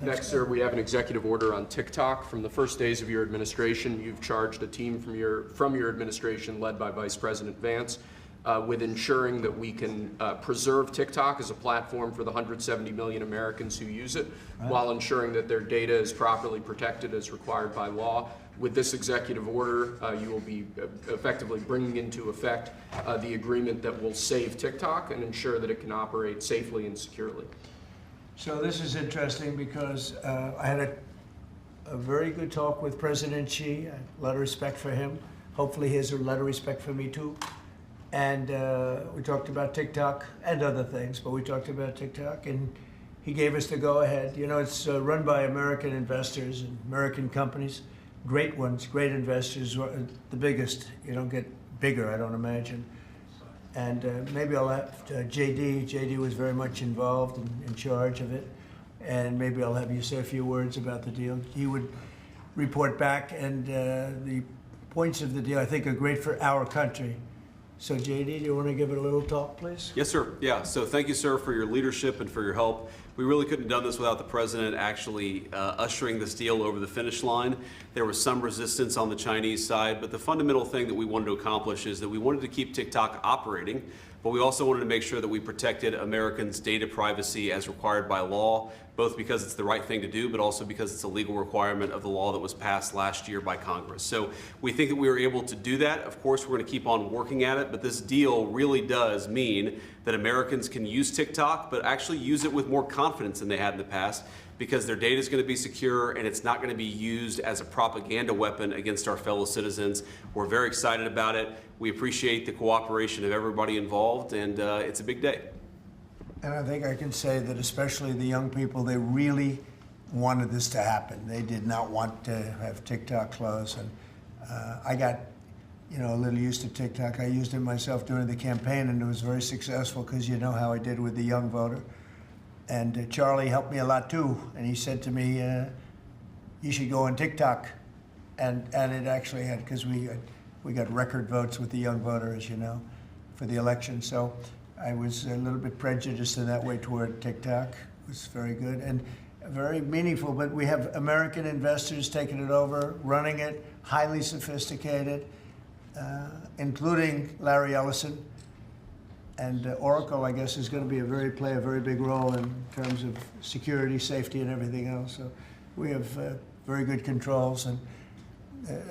Next, sir, we have an executive order on TikTok. From the first days of your administration, you've charged a team from your administration, led by Vice President Vance, with ensuring that we can preserve TikTok as a platform for the 170 million Americans who use it, while ensuring that their data is properly protected as required by law. With this executive order, you will be effectively bringing into effect the agreement that will save TikTok and ensure that it can operate safely and securely. So this is interesting because I had a very good talk with President Xi. A lot of respect for him. Hopefully he has a lot of respect for me too. And we talked about TikTok and other things, but we talked about TikTok, and he gave us the go-ahead. You know, it's run by American investors and American companies, great ones, great investors, the biggest. You don't get bigger, I don't imagine. And maybe I'll have JD. JD was very much involved and in charge of it. And maybe I'll have you say a few words about the deal. He would report back, and the points of the deal, I think, are great for our country. So JD, do you want to give it a little talk, please? Yes, sir. Yeah, so thank you, sir, for your leadership and for your help. We really couldn't have done this without the president actually ushering this deal over the finish line. There was some resistance on the Chinese side, but the fundamental thing that we wanted to accomplish is that we wanted to keep TikTok operating, but we also wanted to make sure that we protected Americans' data privacy as required by law, both because it's the right thing to do, but also because it's a legal requirement of the law that was passed last year by Congress. So we think that we were able to do that. Of course, we're going to keep on working at it, but this deal really does mean that Americans can use TikTok, but actually use it with more confidence than they had in the past, because their data is going to be secure and it's not going to be used as a propaganda weapon against our fellow citizens. We're very excited about it. We appreciate the cooperation of everybody involved, and it's a big day. And I think I can say that especially the young people, they really wanted this to happen. They did not want to have TikTok close. And I got, you know, a little used to TikTok. I used it myself during the campaign, and it was very successful because you know how I did with the young voter. And Charlie helped me a lot too. And he said to me, you should go on TikTok. And it actually had, because we got record votes with the young voter, as you know, for the election. So I was a little bit prejudiced in that way toward TikTok. It was very good and very meaningful, but we have American investors taking it over, running it, highly sophisticated, including Larry Ellison. And Oracle, I guess, is going to play a very big role in terms of security, safety, and everything else. So we have very good controls. And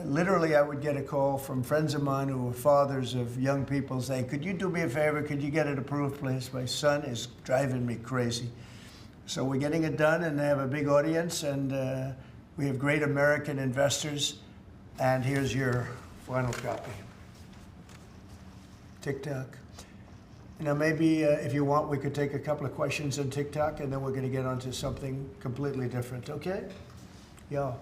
literally, I would get a call from friends of mine who were fathers of young people saying, could you do me a favor? Could you get it approved, please? My son is driving me crazy. So we're getting it done, and they have a big audience, and we have great American investors. And here's your final copy. TikTok. Now, maybe if you want, we could take a couple of questions on TikTok, and then we're going to get onto something completely different, okay? Yeah.